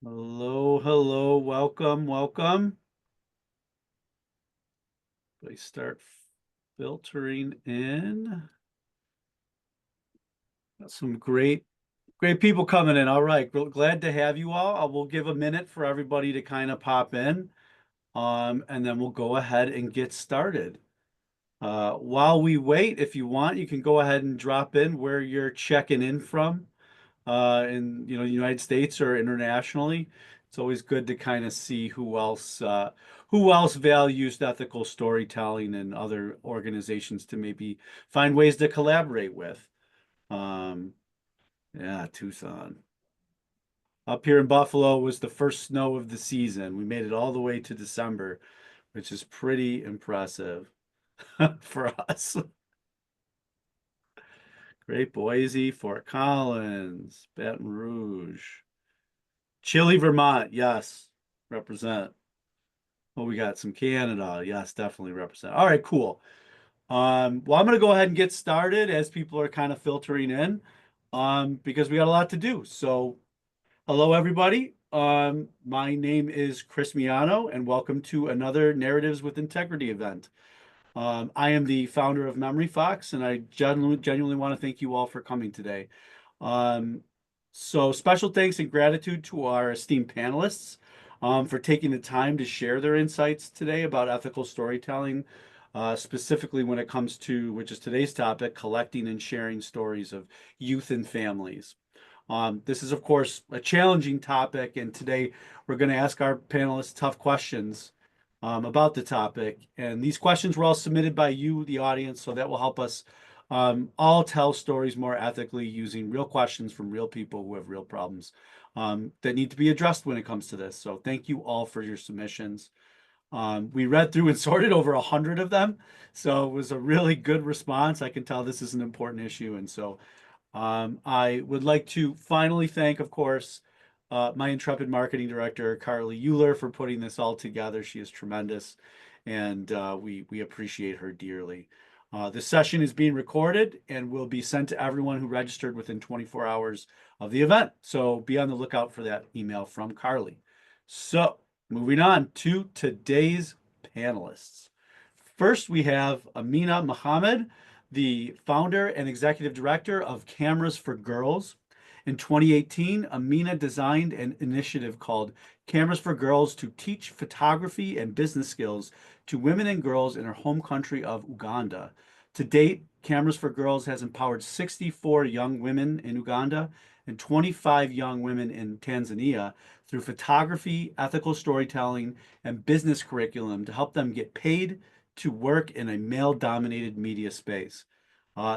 Hello, hello, welcome, welcome. I start filtering in. Got some great people coming in. All right, glad to have you all. I will give a minute for everybody to kind of pop in, and then we'll go ahead and get started. While we wait, if you want, you can go ahead and drop in where you're checking in from. In the United States or internationally. It's always good to kind of see who else values ethical storytelling and other organizations to maybe find ways to collaborate with. Um, yeah, Tucson. Up here in Buffalo was the first snow of the season. We made it all the way to December, which is pretty impressive for us. Great Boise, Fort Collins, Baton Rouge. Chile, Vermont, yes, represent. Oh, we got some Canada, yes, definitely represent. All right, cool. Well, I'm going to go ahead and get started as people are kind of filtering in, because we got a lot to do. So, hello, everybody. My name is Chris Miano, and welcome to another Narratives with Integrity event. I am the founder of MemoryFox, and I genuinely want to thank you all for coming today. Um, so special thanks and gratitude to our esteemed panelists for taking the time to share their insights today about ethical storytelling, specifically when it comes to, which is today's topic, collecting and sharing stories of youth and families. This is, of course, a challenging topic, and today we're going to ask our panelists tough questions about the topic. And these questions were all submitted by you, the audience, so that will help us all tell stories more ethically using real questions from real people who have real problems that need to be addressed when it comes to this. So thank you all for your submissions. We read through and sorted over 100 of them, so it was a really good response. I can tell this is an important issue, and so I would like to finally thank, of course, my intrepid marketing director, Carly Euler, for putting this all together. She is tremendous, and we appreciate her dearly. This session is being recorded and will be sent to everyone who registered within 24 hours of the event. So be on the lookout for that email from Carly. So moving on to today's panelists. First, we have Amina Mohamed, the founder and executive director of Cameras for Girls. In 2018, Amina designed an initiative called Cameras for Girls to teach photography and business skills to women and girls in her home country of Uganda. To date, Cameras for Girls has empowered 64 young women in Uganda and 25 young women in Tanzania through photography, ethical storytelling, and business curriculum to help them get paid to work in a male-dominated media space.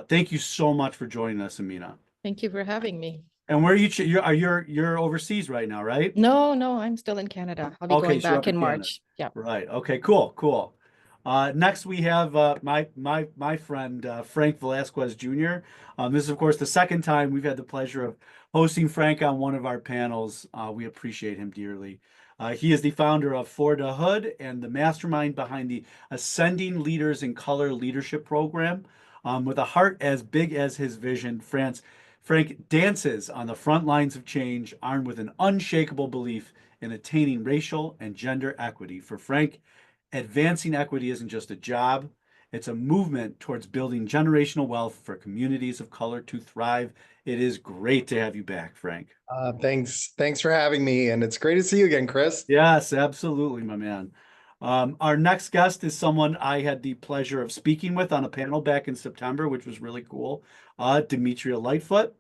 Thank you so much for joining us, Amina. Thank you for having me. And where are you? You're overseas right now, right? No, I'm still in Canada. I'll be Okay, going so you're up back in in Canada. March. Yeah. Right. Okay. Cool. Cool. Next, we have my friend Frank Velásquez Jr. This is, of course, the second time we've had the pleasure of hosting Frank on one of our panels. We appreciate him dearly. He is the founder of For the Hood and the mastermind behind the Ascending Leaders in Color Leadership Program. With a heart as big as his vision, Frank dances on the front lines of change, armed with an unshakable belief in attaining racial and gender equity. For Frank, advancing equity isn't just a job, it's a movement towards building generational wealth for communities of color to thrive. It is great to have you back, Frank. Thanks for having me, and it's great to see you again, Chris. Yes, absolutely, my man. Our next guest is someone I had the pleasure of speaking with on a panel back in September, which was really cool. Demetria Lightfoot.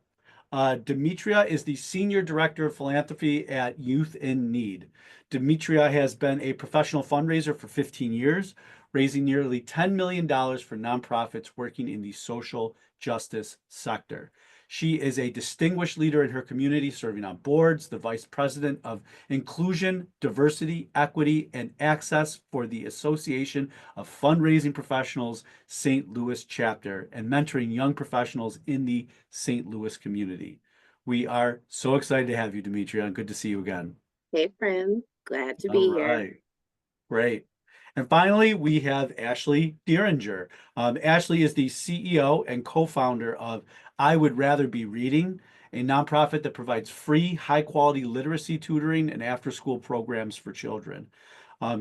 Demetria is the Senior Director of Philanthropy at Youth in Need. Demetria has been a professional fundraiser for 15 years, raising nearly $10 million for nonprofits working in the social justice sector. She is a distinguished leader in her community, serving on boards, the Vice President of Inclusion, Diversity, Equity, and Access for the Association of Fundraising Professionals St. Louis chapter, and mentoring young professionals in the St. Louis community. We are so excited to have you, Demetria, and good to see you again. Hey, friend. Glad to All be here. right. Great. And finally, we have Ashley Dearinger. Ashley is the CEO and co-founder of I Would Rather Be Reading, a nonprofit that provides free, high-quality literacy tutoring and after-school programs for children.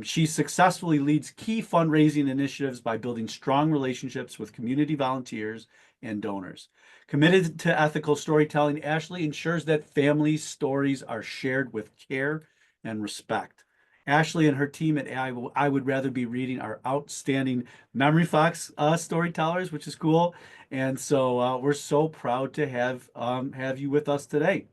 She successfully leads key fundraising initiatives by building strong relationships with community volunteers and donors. Committed to ethical storytelling, Ashley ensures that family stories are shared with care and respect. Ashley and her team at I Would Rather Be Reading are outstanding MemoryFox storytellers, which is cool. And so we're so proud to have you with us today.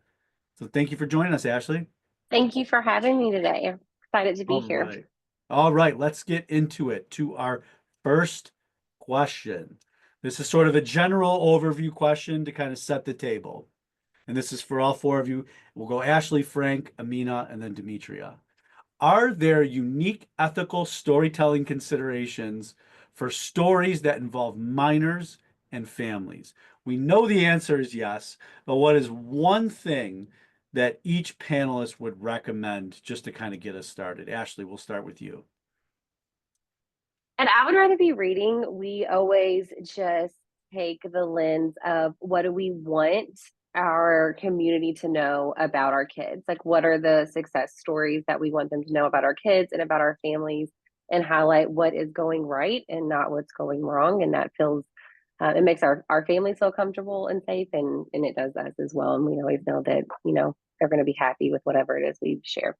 So thank you for joining us, Ashley. Thank you for having me today. I'm excited to be All here. right. All right, let's get into it. To our first question. This is sort of a general overview question to kind of set the table. And this is for all four of you. We'll go Ashley, Frank, Amina, and then Demetria. Are there unique ethical storytelling considerations for stories that involve minors and families? We know the answer is yes, but what is one thing that each panelist would recommend just to kind of get us started? Ashley, we'll start with you. And I would rather be reading. We always just take the lens of what do we want our community to know about our kids? Like, what are the success stories that we want them to know about our kids and about our families, and highlight what is going right and not what's going wrong. And that feels, it makes our families feel comfortable and safe, and it does us as well. And we always know that, they're going to be happy with whatever it is we share.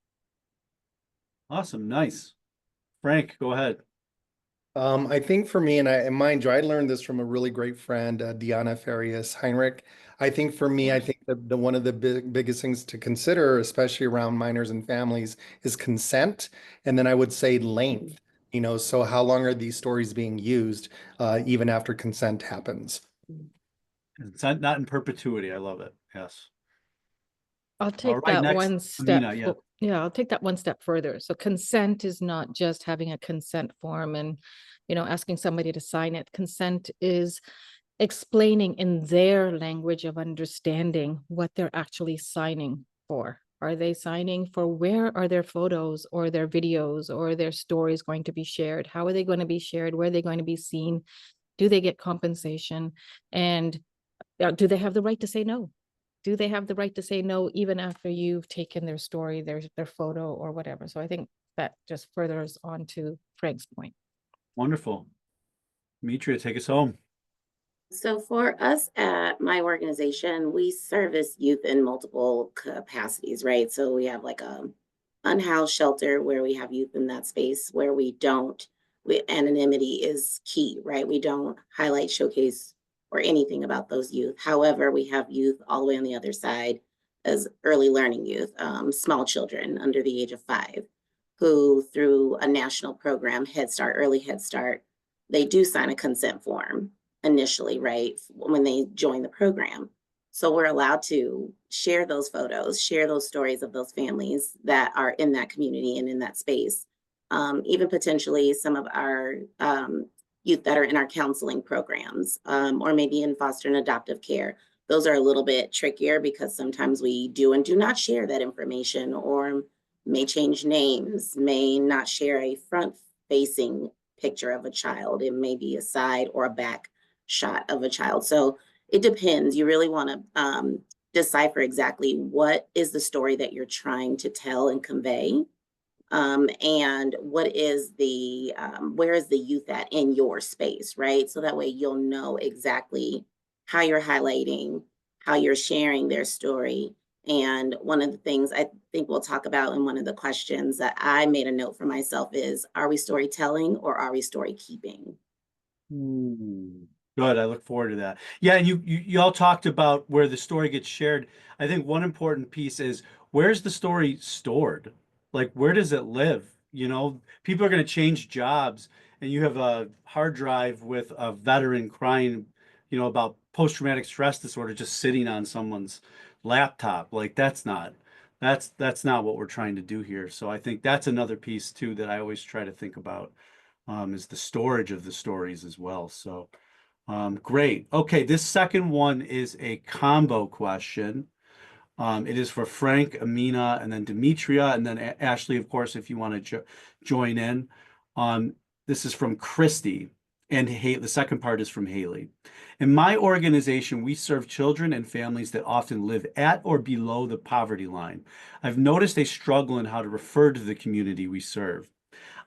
Awesome. Nice. Frank, go ahead. I think for me, and mind you, I learned this from a really great friend, Diana Farias Heinrich. I think for me, I think that the one of the biggest things to consider, especially around minors and families, is consent. And then I would say length, so how long are these stories being used, even after consent happens? Consent not in perpetuity. I love it. Yes. I'll take right, that next, one step. Amina, yeah. Yeah, I'll take that one step further. So consent is not just having a consent form and, asking somebody to sign it. Consent is explaining in their language of understanding what they're actually signing for. Are they signing for where are their photos or their videos or their stories going to be shared? How are they going to be shared? Where are they going to be seen? Do they get compensation? And do they have the right to say no? Do they have the right to say no even after you've taken their story, their photo or whatever? So I think that just furthers on to Frank's point. Wonderful. Demetria, take us home. So for us at my organization, we service youth in multiple capacities, right? So we have like a unhoused shelter where we have youth in that space where anonymity is key, right? We don't highlight, showcase, or anything about those youth. However, we have youth all the way on the other side as early learning youth, small children under the age of 5, who through a national program, Head Start, Early Head Start, they do sign a consent form initially, right, when they join the program. So we're allowed to share those photos, share those stories of those families that are in that community and in that space. Even potentially some of our youth that are in our counseling programs, or maybe in foster and adoptive care. Those are a little bit trickier because sometimes we do and do not share that information, or may change names, may not share a front-facing picture of a child. It may be a side or a back shot of a child. So it depends. You really want to decipher exactly what is the story that you're trying to tell and convey, and what is the where is the youth at in your space, right? So that way you'll know exactly how you're highlighting, how you're sharing their story. And one of the things I think we'll talk about in one of the questions that I made a note for myself is, are we storytelling or are we story keeping? Good. I look forward to that. Yeah, and you all talked about where the story gets shared. I think one important piece is, where's the story stored? Like, where does it live? People are going to change jobs, and you have a hard drive with a veteran crying, about post-traumatic stress disorder just sitting on someone's laptop. Like, that's not what we're trying to do here. So I think that's another piece too that I always try to think about, is the storage of the stories as well. So great. Okay, this second one is a combo question. It is for Frank, Amina, and then Demetria, and then Ashley, of course, if you want to join in. This is from Christy. And the second part is from Haley. In my organization, we serve children and families that often live at or below the poverty line. I've noticed a struggle in how to refer to the community we serve.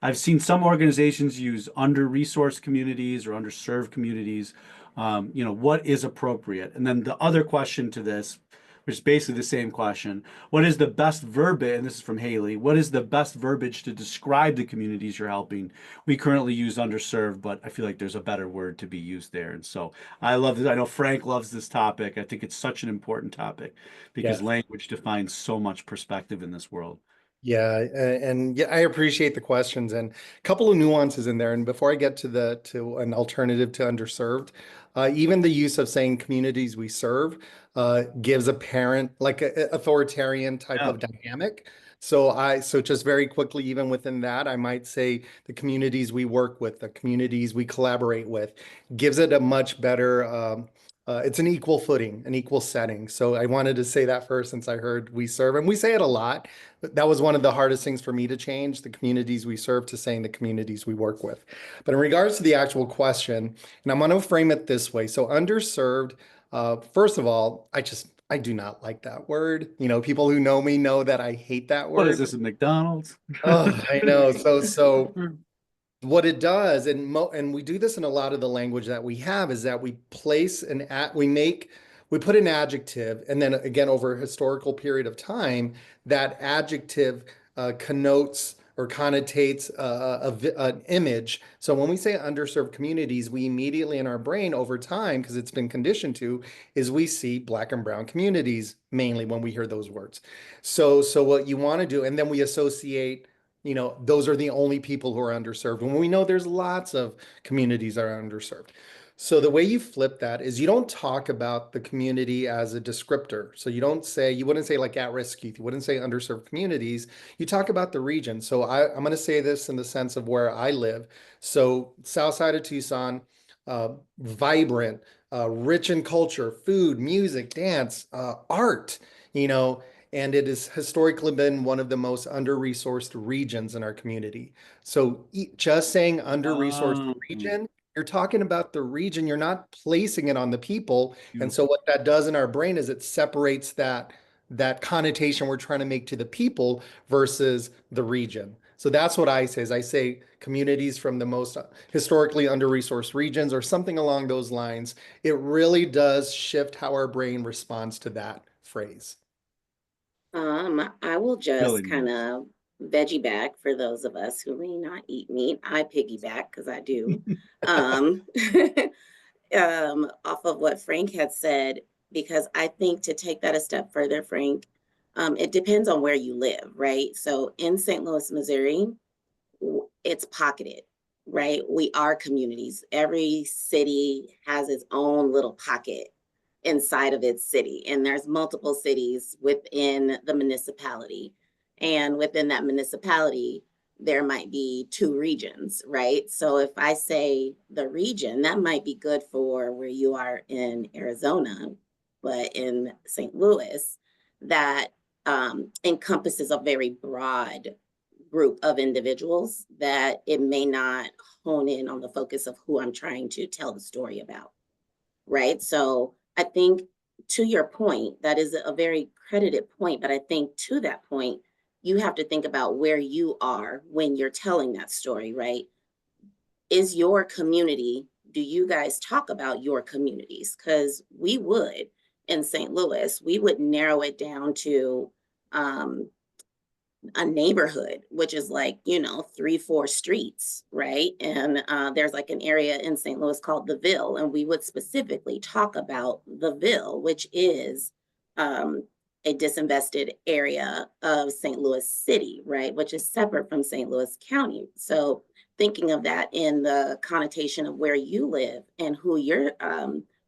I've seen some organizations use under-resourced communities or underserved communities. What is appropriate? And then the other question to this, which is basically the same question, what is the best verbiage, and this is from Haley, what is the best verbiage to describe the communities you're helping? We currently use underserved, but I feel like there's a better word to be used there. And so I love this. I know Frank loves this topic. I think it's such an important topic because Yeah. language defines so much perspective in this world. Yeah, and yeah, I appreciate the questions and a couple of nuances in there. And before I get to an alternative to underserved, even the use of saying communities we serve gives a parent like a authoritarian type Yeah. of dynamic. So just very quickly, even within that, I might say the communities we work with, the communities we collaborate with, gives it a much better. It's an equal footing, an equal setting. So I wanted to say that first, since I heard we serve, and we say it a lot. That was one of the hardest things for me to change, the communities we serve to saying the communities we work with. But in regards to the actual question, and I'm going to frame it this way. So underserved, first of all, I do not like that word. People who know me know that I hate that word. What is this, at McDonald's? Oh, I know. So what it does, and we do this in a lot of the language that we have, is that we place we put an adjective, and then again over a historical period of time, that adjective connotes or connotates an image. So when we say underserved communities, we immediately in our brain over time, because it's been conditioned to, is we see Black and brown communities mainly when we hear those words. So what you want to do, and then we associate, those are the only people who are underserved, when we know there's lots of communities that are underserved. So the way you flip that is you don't talk about the community as a descriptor. So you wouldn't say like at-risk youth, you wouldn't say underserved communities, you talk about the region. So I'm going to say this in the sense of where I live. So south side of Tucson, vibrant, rich in culture, food, music, dance, art, and it has historically been one of the most under-resourced regions in our community. So just saying under-resourced region, you're talking about the region, you're not placing it on the people. And so what that does in our brain is it separates that connotation we're trying to make to the people versus the region. So that's what I say, is I say communities from the most historically under-resourced regions or something along those lines. It really does shift how our brain responds to that phrase. I will Really just kind of veggie back for those of us who may not eat meat. I piggyback because I do. um, off of what Frank had said, because I think to take that a step further, Frank, it depends on where you live, right? So in St. Louis, Missouri, it's pocketed, right? We are communities. Every city has its own little pocket inside of its city, and there's multiple cities within the municipality. And within that municipality, there might be 2 regions, right? So if I say the region, that might be good for where you are in Arizona, but in St. Louis, that encompasses a very broad group of individuals that it may not hone in on the focus of who I'm trying to tell the story about, right? So I think to your point, that is a very credited point, but I think to that point, you have to think about where you are when you're telling that story, right? Is your community, do you guys talk about your communities? Because we would in St. Louis, we would narrow it down to a neighborhood, which is like, 3-4 streets, right? And there's like an area in St. Louis called the Ville, and we would specifically talk about the Ville, which is a disinvested area of St. Louis City, right? Which is separate from St. Louis County. So thinking of that in the connotation of where you live and who you're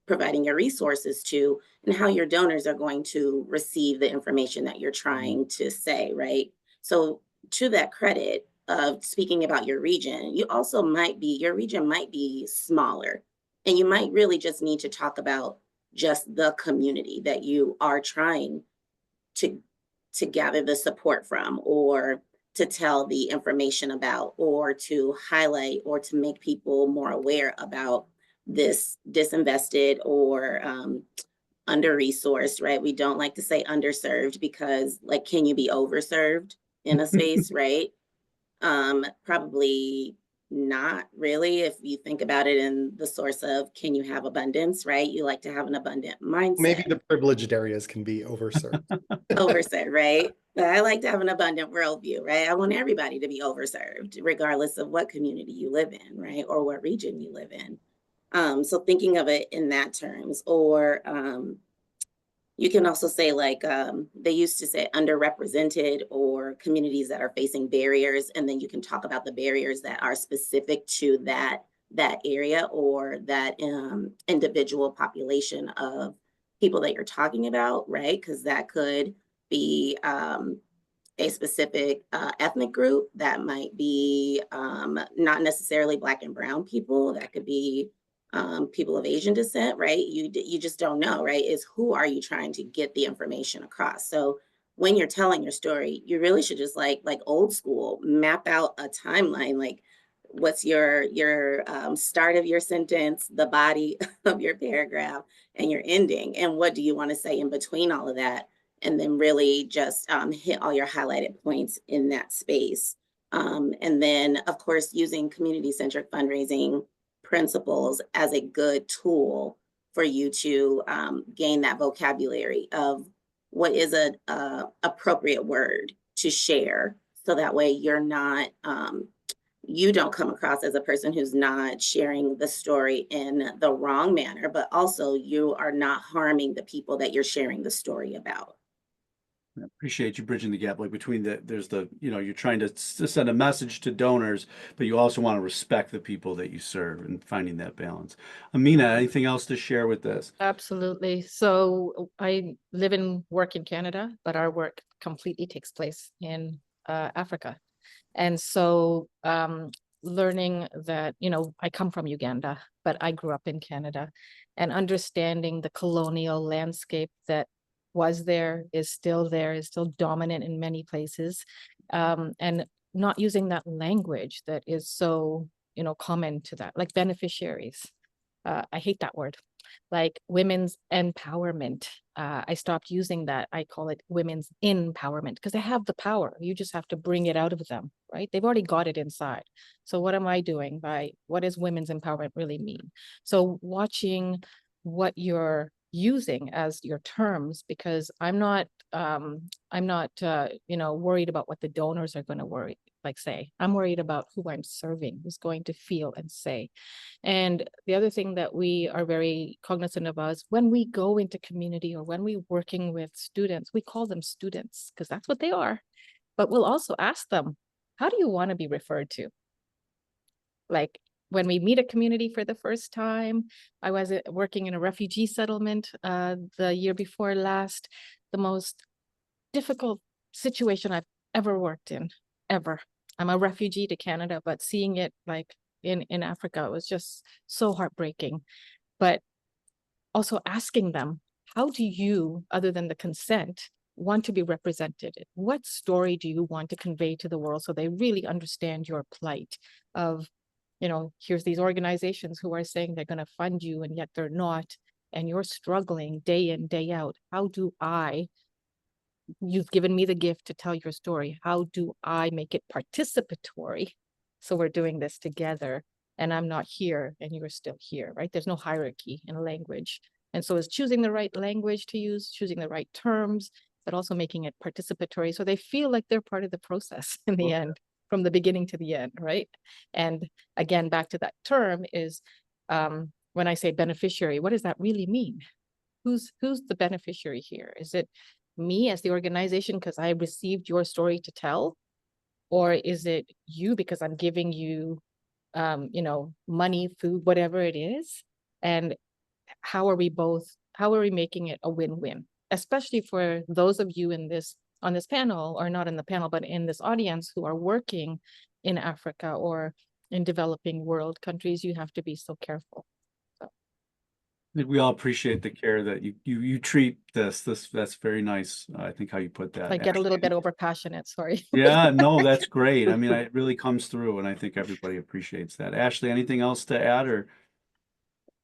providing your resources to, and how your donors are going to receive the information that you're trying to say, right? So to that credit of speaking about your region, your region might be smaller, and you might really just need to talk about just the community that you are trying to gather the support from, or to tell the information about, or to highlight, or to make people more aware about this disinvested or under-resourced, right? We don't like to say underserved, because like, can you be overserved in a space, right? Probably not really, if you think about it in the source of, can you have abundance, right? You like to have an abundant mindset. Maybe the privileged areas can be overserved. Overserved, right? But I like to have an abundant worldview, right? I want everybody to be overserved, regardless of what community you live in, right? Or what region you live in. So thinking of it in that terms, or you can also say, like, they used to say underrepresented, or communities that are facing barriers, and then you can talk about the barriers that are specific to that area, or that individual population of people that you're talking about, right? Because that could be a specific ethnic group, that might be not necessarily Black and brown people, that could be people of Asian descent, right? You just don't know, right? Is who are you trying to get the information across? So when you're telling your story, you really should just like old school, map out a timeline. Like, what's your start of your sentence, the body of your paragraph, and your ending, and what do you want to say in between all of that? And then really just hit all your highlighted points in that space. And then, of course, using community-centric fundraising principles as a good tool for you to gain that vocabulary of what is a appropriate word to share, so that way you're not you don't come across as a person who's not sharing the story in the wrong manner, but also you are not harming the people that you're sharing the story about. I appreciate you bridging the gap, like between there's the, you're trying to send a message to donors, but you also want to respect the people that you serve, and finding that balance. Amina, anything else to share with this? Absolutely. So I live and work in Canada, but our work completely takes place in Africa. And so learning that, I come from Uganda, but I grew up in Canada, and understanding the colonial landscape that was there, is still dominant in many places, and not using that language that is so, common to that, like beneficiaries. I hate that word. Like women's empowerment. I stopped using that. I call it women's empowerment, because they have the power. You just have to bring it out of them, right? They've already got it inside. So what am I doing by, what does women's empowerment really mean? So watching what you're using as your terms, because I'm not worried about what the donors are going to say. I'm worried about who I'm serving, who's going to feel and say. And the other thing that we are very cognizant of is when we go into community, or when we're working with students, we call them students because that's what they are. But we'll also ask them, how do you want to be referred to? Like, when we meet a community for the first time, I was working in a refugee settlement the year before last, the most difficult situation I've ever worked in, ever. I'm a refugee to Canada, but seeing it like in Africa was just so heartbreaking. But also asking them, how do you, other than the consent, want to be represented? What story do you want to convey to the world so they really understand your plight of, here's these organizations who are saying they're going to fund you, and yet they're not, and you're struggling day in, day out. How do you've given me the gift to tell your story. How do I make it participatory? So we're doing this together, and I'm not here and you're still here, right? There's no hierarchy in language. And so it's choosing the right language to use, choosing the right terms, but also making it participatory so they feel like they're part of the process in the end, from the beginning to the end, right? And again, back to that term is, when I say beneficiary, what does that really mean? Who's the beneficiary here? Is it me as the organization because I received your story to tell? Or is it you because I'm giving you, money, food, whatever it is? And how are we making it a win-win? Especially for those of you on this panel, or not in the panel, but in this audience, who are working in Africa or in developing world countries, you have to be so careful. think we all appreciate the care that you treat this. That's very nice. I think how you put that. I get a little Ashley. bit over passionate, sorry. Yeah, no, that's great. I mean, it really comes through, and I think everybody appreciates that. Ashley, anything else to add, or?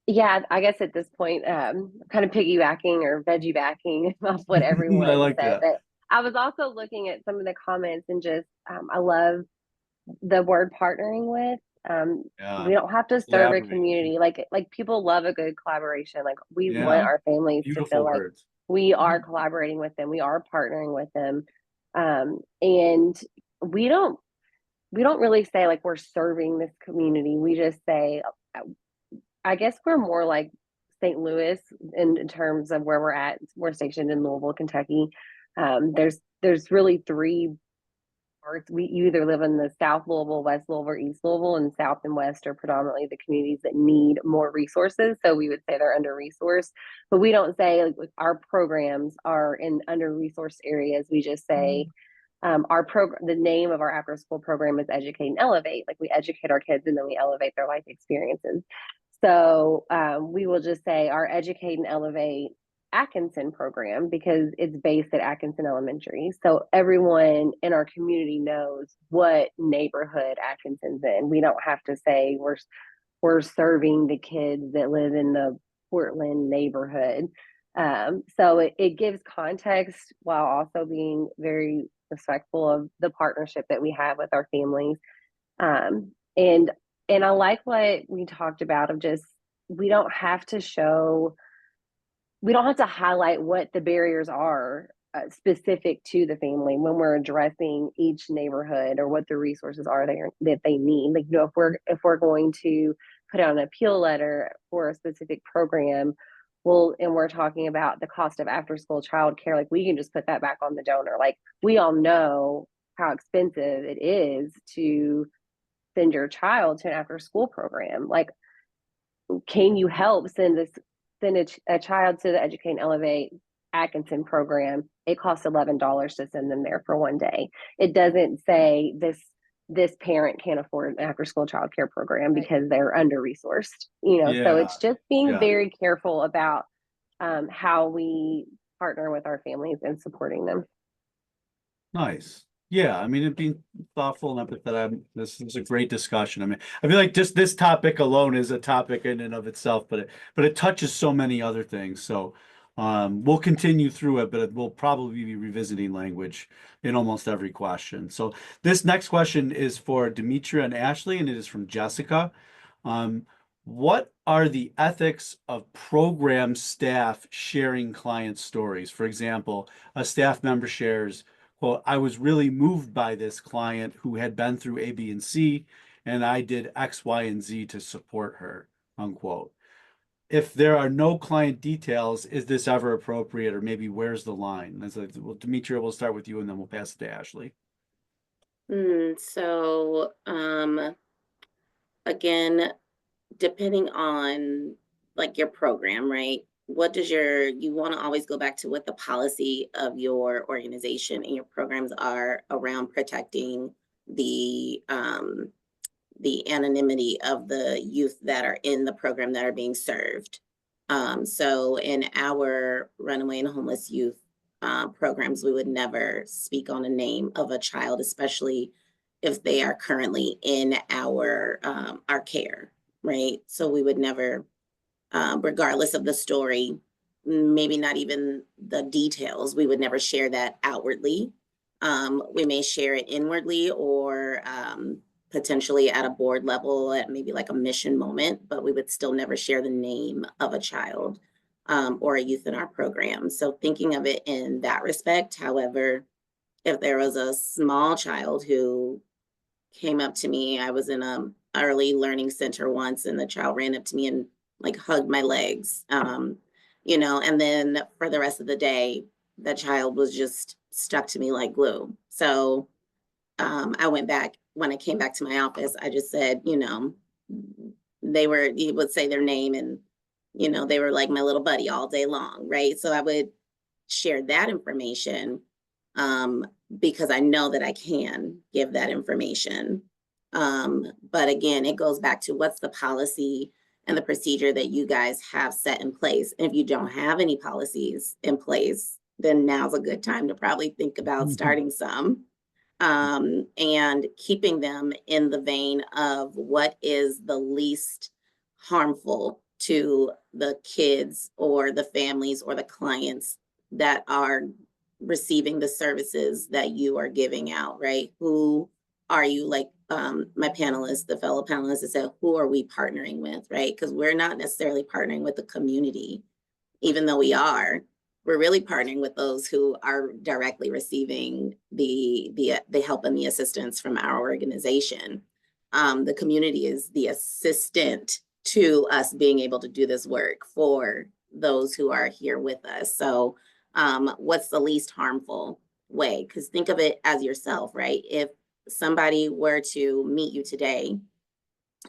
Yeah, I guess at this point, kind of piggybacking or veggie backing off what I everyone like said. that. But I was also looking at some of the comments and just, I love the word partnering with. Yeah, We don't have to serve a collaborating. community. Like people love a good collaboration. Like we Yeah, want our families to beautiful feel like words. we are collaborating with them. We are partnering with them. And we don't really say like we're serving this community. We just say, I guess we're more like St. Louis in terms of where we're at. We're stationed in Louisville, Kentucky. There's really three parts. You either live in the South Louisville, West Louisville, or East Louisville, and South and West are predominantly the communities that need more resources. So we would say they're under resourced, but we don't say like our programs are in under resourced areas. We just say our program, the name of our after school program is Educate and Elevate. Like we educate our kids and then we elevate their life experiences. So we will just say our Educate and Elevate Atkinson program because it's based at Atkinson Elementary. So everyone in our community knows what neighborhood Atkinson's in. We don't have to say we're serving the kids that live in the Portland neighborhood. So it gives context while also being very respectful of the partnership that we have with our families. And I like what we talked about of just we don't have to highlight what the barriers are specific to the family when we're addressing each neighborhood or what the resources are that they need. Like, if we're going to put out an appeal letter for a specific program, and we're talking about the cost of after school childcare, like we can just put that back on the donor. Like we all know how expensive it is to send your child to an after school program. Like, can you help send a child to the Educate and Elevate Atkinson program? It costs $11 to send them there for one day. It doesn't say this parent can't afford an after school childcare program because they're under resourced, so it's just being very careful about how we partner with our families and supporting them. Nice. Yeah, I mean, it being thoughtful and empathetic. This is a great discussion. I mean, I feel like just this topic alone is a topic in and of itself, but it touches so many other things. So we'll continue through it, but we'll probably be revisiting language in almost every question. So this next question is for Demetria and Ashley, and it is from Jessica. What are the ethics of program staff sharing client stories? For example, a staff member shares, well, I was really moved by this client who had been through A, B, and C, and I did X, Y, and Z to support her, unquote. If there are no client details, is this ever appropriate, or maybe where's the line? Well, Demetria, we'll start with you, and then we'll pass it to Ashley. So, again, depending on like your program, right? What does you want to always go back to what the policy of your organization and your programs are around protecting the anonymity of the youth that are in the program that are being served. So in our runaway and homeless youth programs, we would never speak on a name of a child, especially if they are currently in our care, right? So we would never, regardless of the story, maybe not even the details, we would never share that outwardly. We may share it inwardly or potentially at a board level at maybe like a mission moment, but we would still never share the name of a child or a youth in our program. So thinking of it in that respect. However, if there was a small child who came up to me, I was in a early learning center once, and the child ran up to me and like hugged my legs, and then for the rest of the day, the child was just stuck to me like glue. So I went back, when I came back to my office, I just said, he would say their name and, they were like my little buddy all day long, right? So I would share that information because I know that I can give that information. But again, it goes back to what's the policy and the procedure that you guys have set in place. And if you don't have any policies in place, then now's a good time to probably think about starting some, and keeping them in the vein of what is the least harmful to the kids or the families or the clients that are receiving the services that you are giving out, right? Who are you, like my panelists, the fellow panelists said, who are we partnering with, right? Because we're not necessarily partnering with the community, even though we are. We're really partnering with those who are directly receiving the help and the assistance from our organization. The community is the assistant to us being able to do this work for those who are here with us. So what's the least harmful way? Because think of it as yourself, right? If somebody were to meet you today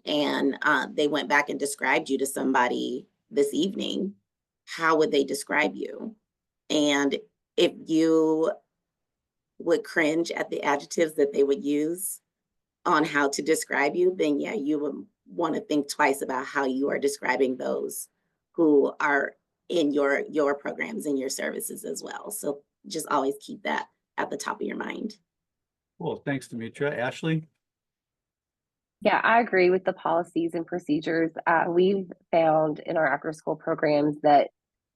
and they went back and described you to somebody this evening, how would they describe you? And if you would cringe at the adjectives that they would use on how to describe you, then yeah, you would want to think twice about how you are describing those who are in your programs and your services as well. So just always keep that at the top of your mind. Cool. Thanks, Demetria. Ashley? Yeah, I agree with the policies and procedures. We've found in our after school programs that,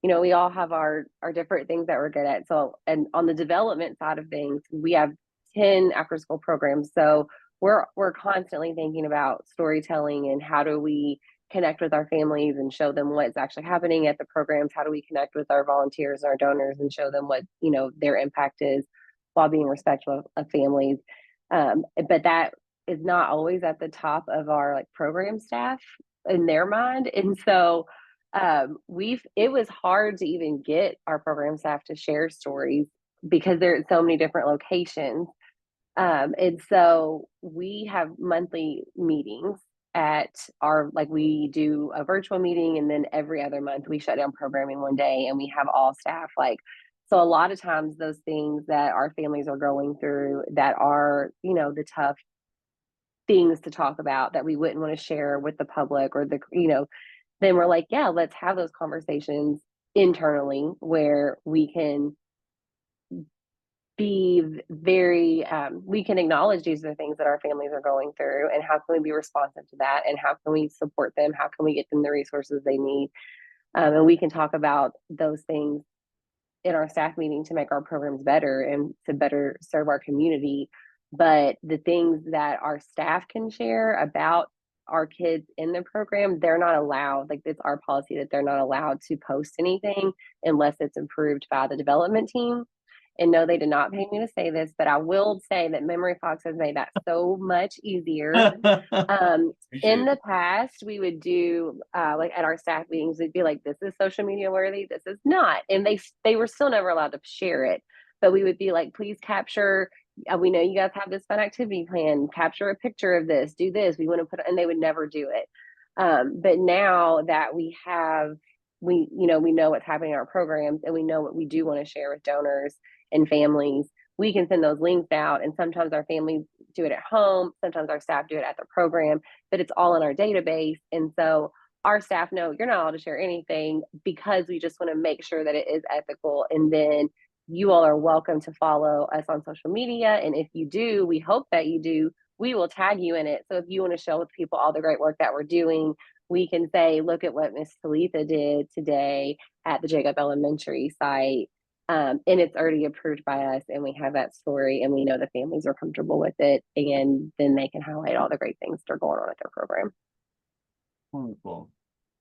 you know, we all have our different things that we're good at. So, and on the development side of things, we have 10 after school programs. So we're constantly thinking about storytelling and how do we connect with our families and show them what's actually happening at the programs. How do we connect with our volunteers and our donors and show them what, you know, their impact is while being respectful of families. But that is not always at the top of our like program staff in their mind. And so it was hard to even get our program staff to share stories because there are so many different locations. And so we have monthly meetings at our, like we do a virtual meeting, and then every other month we shut down programming one day and we have all staff like, so a lot of times those things that our families are going through that are, you know, the tough things to talk about that we wouldn't want to share with the public or the, you know, then we're like, yeah, let's have those conversations internally where we can be very, we can acknowledge these are the things that our families are going through and how can we be responsive to that and how can we support them? How can we get them the resources they need? And we can talk about those things in our staff meeting to make our programs better and to better serve our community. But the things that our staff can share about our kids in the program, they're not allowed, like it's our policy that they're not allowed to post anything unless it's approved by the development team. And no, they did not pay me to say this, but I will say that MemoryFox has made that so much easier. In the past, we would do like at our staff meetings, it'd be like, this is social media worthy, this is not. And they were still never allowed to share it. But we would be like, please capture, we know you guys have this fun activity plan, capture a picture of this, do this, we want to put, and they would never do it. But now that we know what's happening in our programs and we know what we do want to share with donors and families, we can send those links out. And sometimes our families do it at home, sometimes our staff do it at the program, but it's all in our database. And so our staff know you're not allowed to share anything because we just want to make sure that it is ethical. And then you all are welcome to follow us on social media. And if you do, we hope that you do, we will tag you in it. So if you want to show with people all the great work that we're doing, we can say, look at what Miss Talitha did today at the Jacob Elementary site. And it's already approved by us and we have that story and we know the families are comfortable with it, and then they can highlight all the great things that are going on at their program. Wonderful.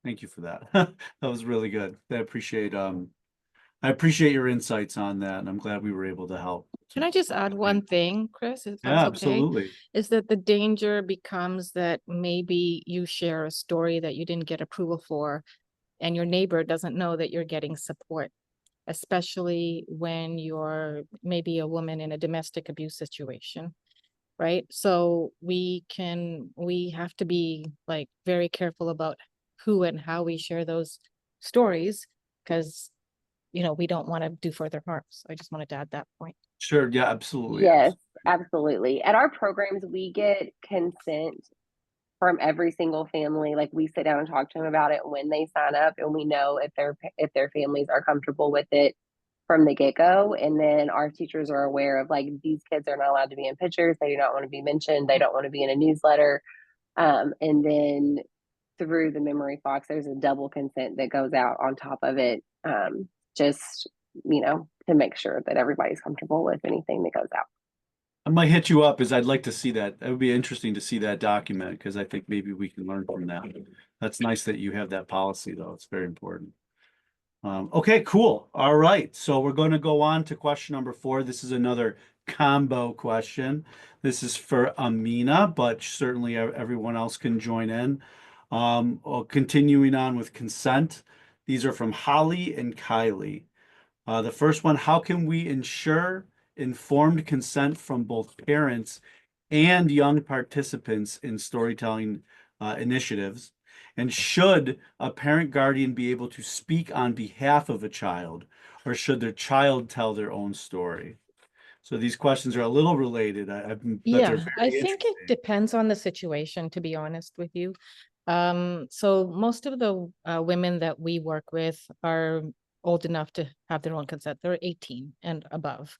Thank you for that. That was really good. I appreciate your insights on that, and I'm glad we were able to help. Can I just add one thing, Chris? If Yeah, that's absolutely. Is that the danger becomes that maybe you share a story that you didn't get approval for, and your neighbor doesn't know that you're getting support, especially when you're maybe a woman in a domestic abuse situation, right? So we have to be like very careful about who and how we share those stories, because we don't want to do further harm. So I just wanted to add that point. Sure. Yeah, absolutely. Yes, absolutely. At our programs, we get consent from every single family. Like we sit down and talk to them about it when they sign up, and we know if their families are comfortable with it from the get-go. And then our teachers are aware of, like, these kids are not allowed to be in pictures, they do not want to be mentioned, they don't want to be in a newsletter. And then through the MemoryFox, there's a double consent that goes out on top of it, just, to make sure that everybody's comfortable with anything that goes out. I might hit you up, as I'd like to see that. It would be interesting to see that document, because I think maybe we can learn from that. That's nice that you have that policy, though. It's very important. Okay, cool. All right. So we're going to go on to question number 4. This is another combo question. This is for Amina, but certainly everyone else can join in. Continuing on with consent. These are from Holly and Kylie. The first one, how can we ensure informed consent from both parents and young participants in storytelling initiatives? And should a parent guardian be able to speak on behalf of a child, or should their child tell their own story? So these questions are a little related. But they're Yeah, very I think it interesting. depends on the situation, to be honest with you. So most of the women that we work with are old enough to have their own consent. They're 18 and above.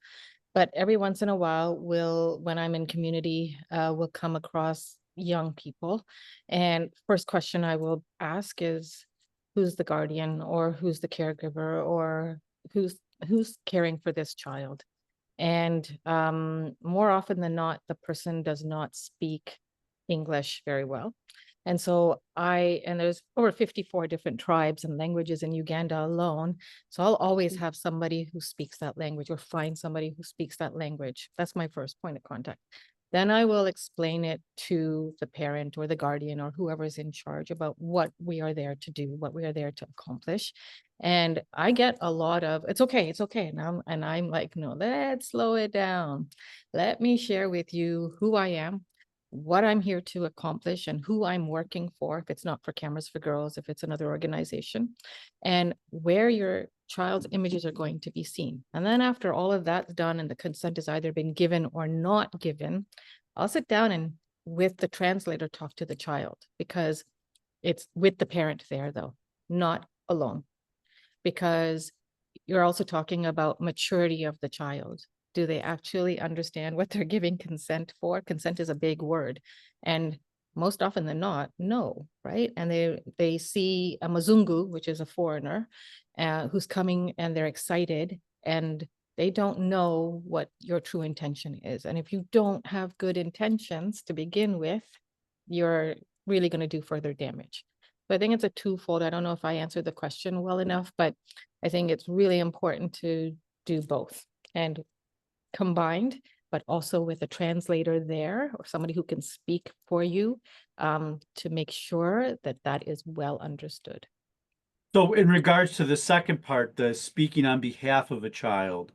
But every once in a while, when I'm in community, we'll come across young people. And first question I will ask is, who's the guardian, or who's the caregiver, or who's caring for this child? And more often than not, the person does not speak English very well. And so there's over 54 different tribes and languages in Uganda alone. So I'll always have somebody who speaks that language, or find somebody who speaks that language. That's my first point of contact. Then I will explain it to the parent or the guardian or whoever's in charge about what we are there to do, what we are there to accomplish. And I get a lot of, it's okay. And I'm like, no, let's slow it down. Let me share with you who I am, what I'm here to accomplish, and who I'm working for, if it's not for Cameras for Girls, if it's another organization, and where your child's images are going to be seen. And then after all of that's done and the consent has either been given or not given, I'll sit down and with the translator talk to the child, because it's with the parent there, though, not alone, because you're also talking about maturity of the child. Do they actually understand what they're giving consent for? Consent is a big word. And most often than not, no, right? And they see a Mzungu, which is a foreigner, who's coming, and they're excited, and they don't know what your true intention is. And if you don't have good intentions to begin with, you're really going to do further damage. So I think it's a twofold. I don't know if I answered the question well enough, but I think it's really important to do both, and combined, but also with a translator there, or somebody who can speak for you, to make sure that that is well understood. So in regards to the second part, the speaking on behalf of a child,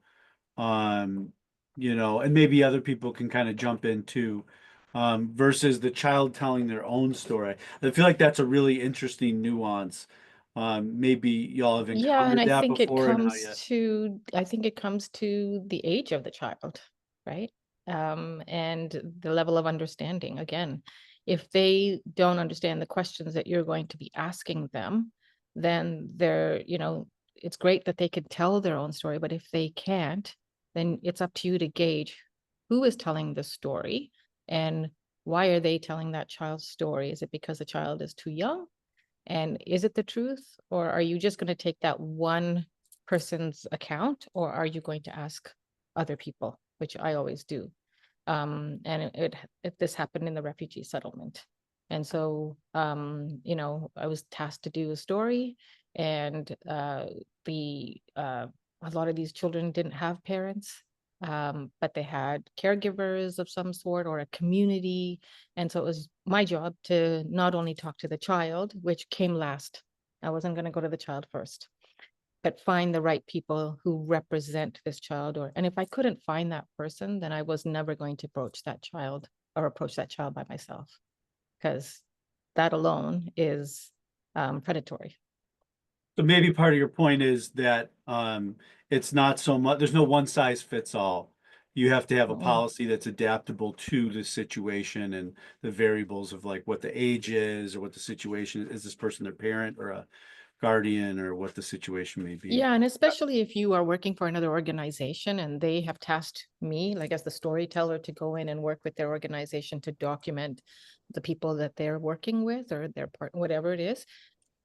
and maybe other people can kind of jump in too, versus the child telling their own story. I feel like that's a really interesting nuance. Maybe y'all have Yeah, and encountered I that think it before, and how comes you. to the age of the child, right? And the level of understanding. Again, if they don't understand the questions that you're going to be asking them, then it's great that they could tell their own story, but if they can't, then it's up to you to gauge who is telling the story, and why are they telling that child's story? Is it because the child is too young? And is it the truth? Or are you just going to take that one person's account? Or are you going to ask other people, which I always do? And this happened in the refugee settlement. And so, I was tasked to do a story, and a lot of these children didn't have parents, but they had caregivers of some sort, or a community. And so it was my job to not only talk to the child, which came last. I wasn't going to go to the child first, but find the right people who represent this child. And if I couldn't find that person, then I was never going to approach that child by myself, because that alone is predatory. So maybe part of your point is that it's not so much, there's no one size fits all. You have to have a Mm. policy that's adaptable to the situation and the variables of like what the age is or what the situation is. This person their parent or a guardian or what the situation may be. Yeah, and especially if you are working for another organization and they have tasked me, like as the storyteller, to go in and work with their organization to document the people that they're working with or their part, whatever it is.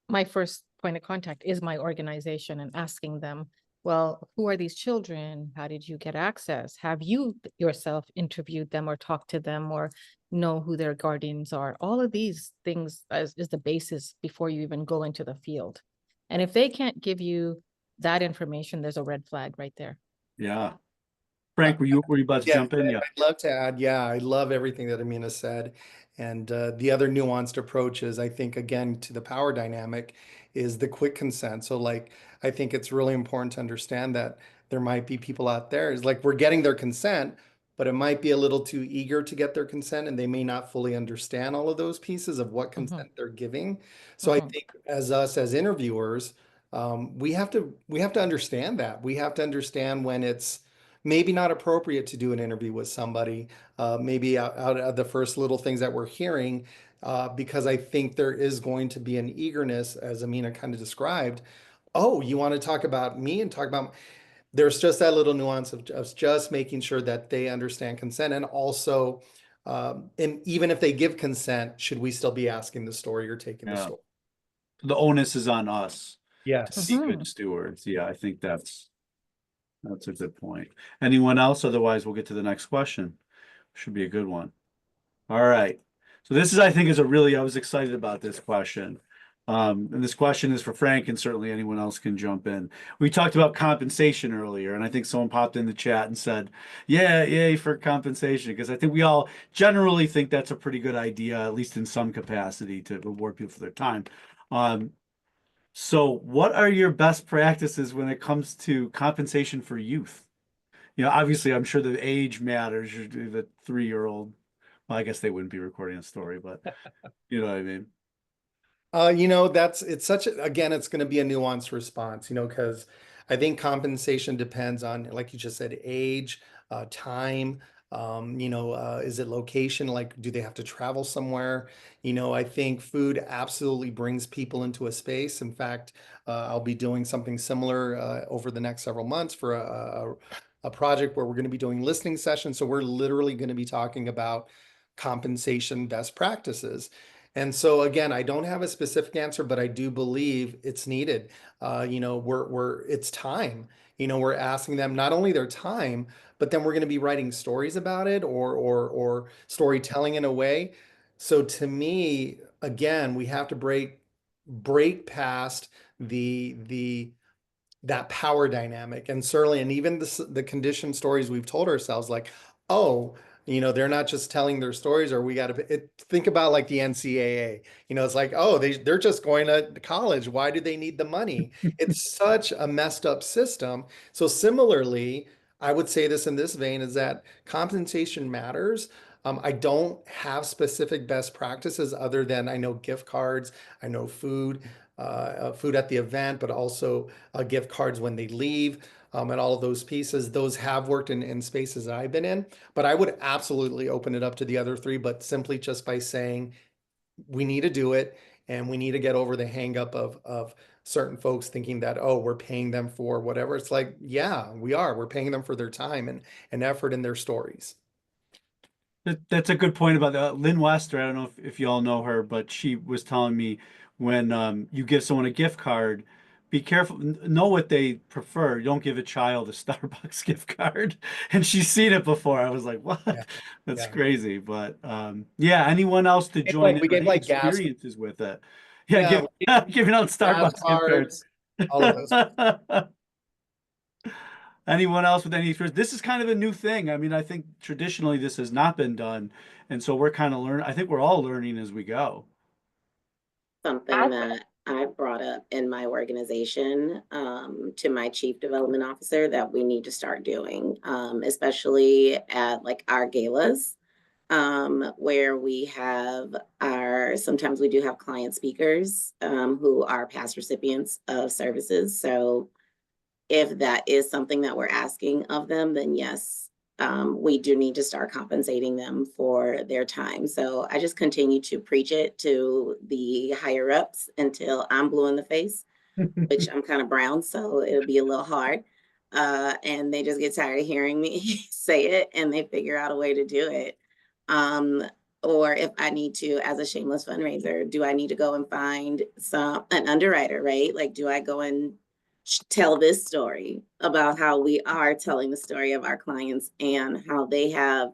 My first point of contact is my organization and asking them, well, who are these children? How did you get access? Have you yourself interviewed them or talked to them or know who their guardians are? All of these things is the basis before you even go into the field. And if they can't give you that information, there's a red flag right there. Yeah. Frank, were you about to jump in? Yeah. I'd love to add, I love everything that Amina said. And the other nuanced approaches, I think, again, to the power dynamic is the quick consent. So like, I think it's really important to understand that there might be people out there, is like we're getting their consent, but it might be a little too eager to get their consent and they may not fully understand all of those pieces of what consent they're giving. So I think as us as interviewers, we have to understand that. We have to understand when it's maybe not appropriate to do an interview with somebody, maybe out of the first little things that we're hearing, because I think there is going to be an eagerness, as Amina kind of described. Oh, you want to talk about me and talk about, there's just that little nuance of just making sure that they understand consent. And also, and even if they give consent, should we still be asking the story or taking the Yeah. story? The onus is on us to Yes. be good stewards. Yeah, I think that's a good point. Anyone else? Otherwise, we'll get to the next question. Should be a good one. All right. So this is, I think, I was excited about this question. And this question is for Frank, and certainly anyone else can jump in. We talked about compensation earlier, and I think someone popped in the chat and said, yeah, yay for compensation, because I think we all generally think that's a pretty good idea, at least in some capacity, to reward people for their time. So what are your best practices when it comes to compensation for youth? You know, obviously, I'm sure the age matters. The 3-year-old, well, I guess they wouldn't be recording a story, but you know what I mean? Again, it's going to be a nuanced response, because I think compensation depends on, like you just said, age, time, is it location? Like, do they have to travel somewhere? I think food absolutely brings people into a space. In fact, I'll be doing something similar over the next several months for a project where we're going to be doing listening sessions. So we're literally going to be talking about compensation best practices. And so again, I don't have a specific answer, but I do believe it's needed. It's time. We're asking them not only their time, but then we're going to be writing stories about it or storytelling in a way. So to me, again, we have to break past that power dynamic, and certainly, and even the conditioned stories we've told ourselves, like, oh, they're not just telling their stories, or we got to think about like the NCAA. It's like, oh, they're just going to college. Why do they need the money? It's such a messed up system. So similarly, I would say this in this vein is that compensation matters. I don't have specific best practices other than I know gift cards, I know food at the event, but also gift cards when they leave. And all of those pieces, those have worked in spaces that I've been in, but I would absolutely open it up to the other three, but simply just by saying, we need to do it and we need to get over the hang up of certain folks thinking that, oh, we're paying them for whatever. It's like, yeah, we're paying them for their time and effort in their stories. That's a good point about Lynn Wester. I don't know if you all know her, but she was telling me when you give someone a gift card, be careful, know what they prefer. Don't give a child a Starbucks gift card. And she's seen it before. I was like, what? Yeah. That's Yeah. crazy. But yeah, anyone else to join in? We gave Any like gas experiences with it? Yeah, giving out Starbucks gift cards. All of those. Anyone else with any experience? This is kind of a new thing. I mean, I think traditionally this has not been done. And so we're kind of learning. I think we're all learning as we go. Something that I brought up in my organization to my chief development officer that we need to start doing, especially at like our galas, where we have sometimes we do have client speakers who are past recipients of services. So if that is something that we're asking of them, then yes, we do need to start compensating them for their time. So I just continue to preach it to the higher ups until I'm blue in the face, which I'm kind of brown, so it'll be a little hard. And they just get tired of hearing me say it, and they figure out a way to do it. Or if I need to, as a shameless fundraiser, do I need to go and find an underwriter, right? Like, do I go and tell this story about how we are telling the story of our clients and how they have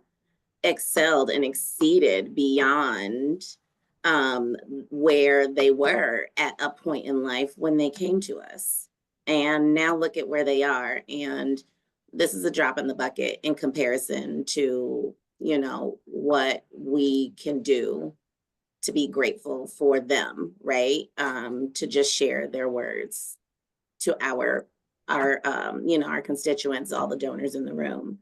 excelled and exceeded beyond where they were at a point in life when they came to us. And now look at where they are. And this is a drop in the bucket in comparison to, you know, what we can do to be grateful for them, right? To just share their words to our you know, our constituents, all the donors in the room.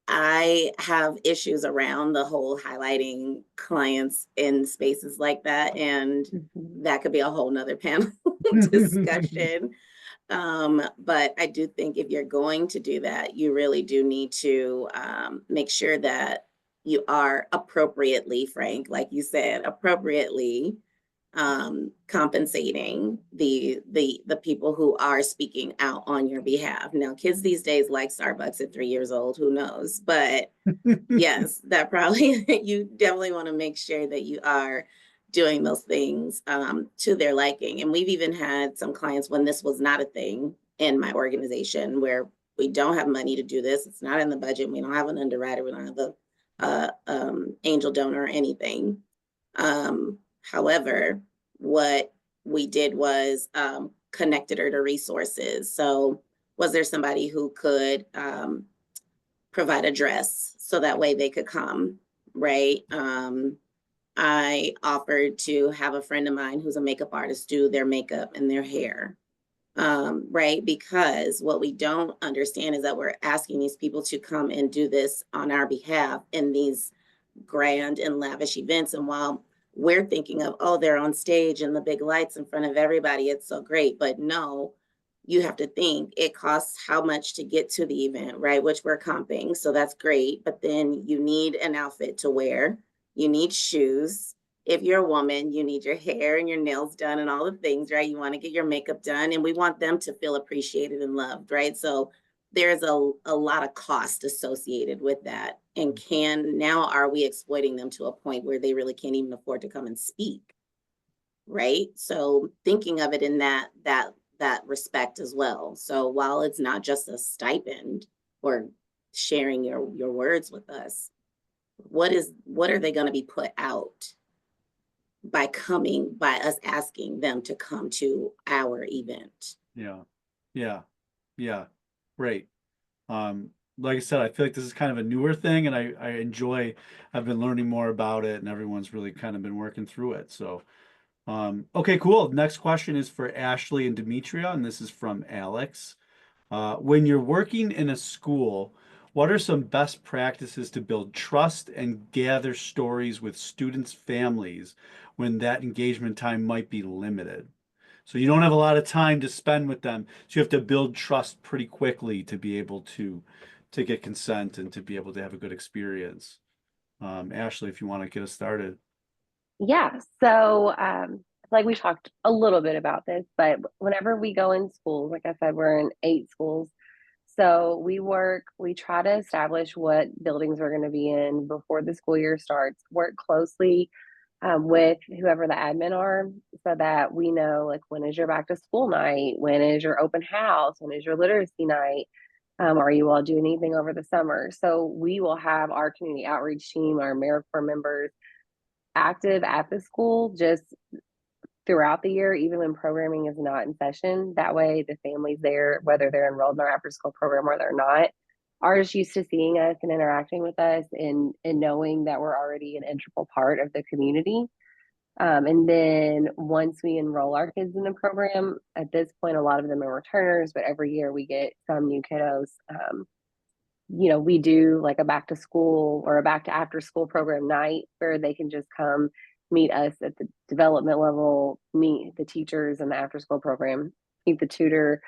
I have issues around the whole highlighting clients in spaces like that, and that could be a whole nother panel discussion. But I do think if you're going to do that, you really do need to make sure that you are appropriately, Frank, like you said, appropriately compensating the people who are speaking out on your behalf. Now, kids these days like Starbucks at 3 years old, who knows? But yes, that probably you definitely want to make sure that you are doing those things to their liking. And we've even had some clients when this was not a thing in my organization where we don't have money to do this. It's not in the budget. We don't have an underwriter. We don't have a angel donor or anything. However, what we did was connected her to resources. So was there somebody who could provide a dress so that way they could come, right? I offered to have a friend of mine who's a makeup artist do their makeup and their hair, right? Because what we don't understand is that we're asking these people to come and do this on our behalf in these grand and lavish events. And while we're thinking of, oh, they're on stage and the big lights in front of everybody, it's so great. But no, you have to think it costs how much to get to the event, right? Which we're comping. So that's great. But then you need an outfit to wear. You need shoes. If you're a woman, you need your hair and your nails done and all the things, right? You want to get your makeup done, and we want them to feel appreciated and loved, right? So there's a lot of cost associated with that. And now are we exploiting them to a point where they really can't even afford to come and speak, right? So thinking of it in that respect as well. So while it's not just a stipend or sharing your words with us, what are they going to be put out by us asking them to come to our event? Yeah. Right. Like I said, I feel like this is kind of a newer thing, and I've been learning more about it, and everyone's really kind of been working through it. So, okay, cool. Next question is for Ashley and Demetria, and this is from Alex. When you're working in a school, what are some best practices to build trust and gather stories with students' families when that engagement time might be limited? So you don't have a lot of time to spend with them. So you have to build trust pretty quickly to be able to get consent and to be able to have a good experience. Ashley, if you want to get us started. Yeah. So, like we talked a little bit about this, but whenever we go in schools, like I said, we're in 8 schools. So we try to establish what buildings we're going to be in before the school year starts, work closely with whoever the admin are so that we know, like, when is your back to school night? When is your open house? When is your literacy night? Are you all doing anything over the summer? So we will have our community outreach team, our AmeriCorps members active at the school just throughout the year, even when programming is not in session. That way the families there, whether they're enrolled in our after school program or they're not, are just used to seeing us and interacting with us and knowing that we're already an integral part of the community. And then once we enroll our kids in the program, at this point, a lot of them are returners, but every year we get some new kiddos. We do like a back to school or a back to after school program night where they can just come meet us at the development level, meet the teachers in the after school program, meet the tutor,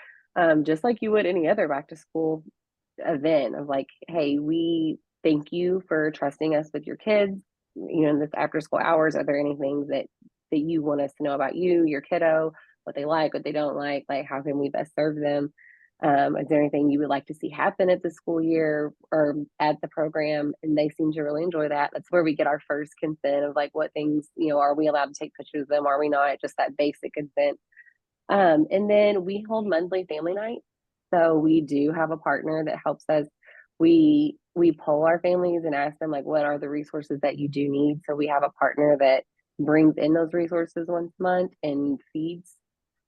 just like you would any other back to school event of like, hey, we thank you for trusting us with your kids. You know, in this after school hours, are there any things that you want us to know about you, your kiddo, what they like, what they don't like how can we best serve them? Is there anything you would like to see happen at the school year or at the program? And they seem to really enjoy that. That's where we get our first consent of like what things, you know, are we allowed to take pictures of them? Are we not? Just that basic consent. And then we hold monthly family night. So we do have a partner that helps us. We poll our families and ask them like, what are the resources that you do need? So we have a partner that brings in those resources once a month and feeds,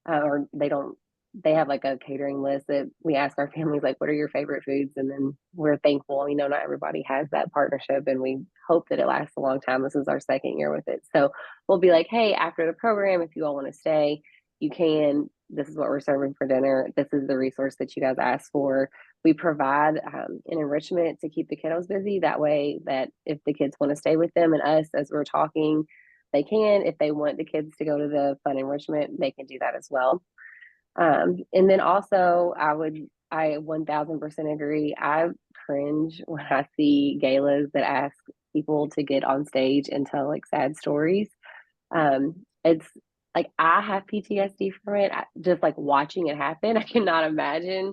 or they have like a catering list that we ask our families like, what are your favorite foods? And then we're thankful, you know, not everybody has that partnership, and we hope that it lasts a long time. This is our second year with it. So we'll be like, hey, after the program, if you all want to stay, you can. This is what we're serving for dinner. This is the resource that you guys asked for. We provide an enrichment to keep the kiddos busy. That way that if the kids want to stay with them and us as we're talking, they can. If they want the kids to go to the fun enrichment, they can do that as well. And then also I 1000% agree. I cringe when I see galas that ask people to get on stage and tell like sad stories. It's like I have PTSD from it. Just like watching it happen, I cannot imagine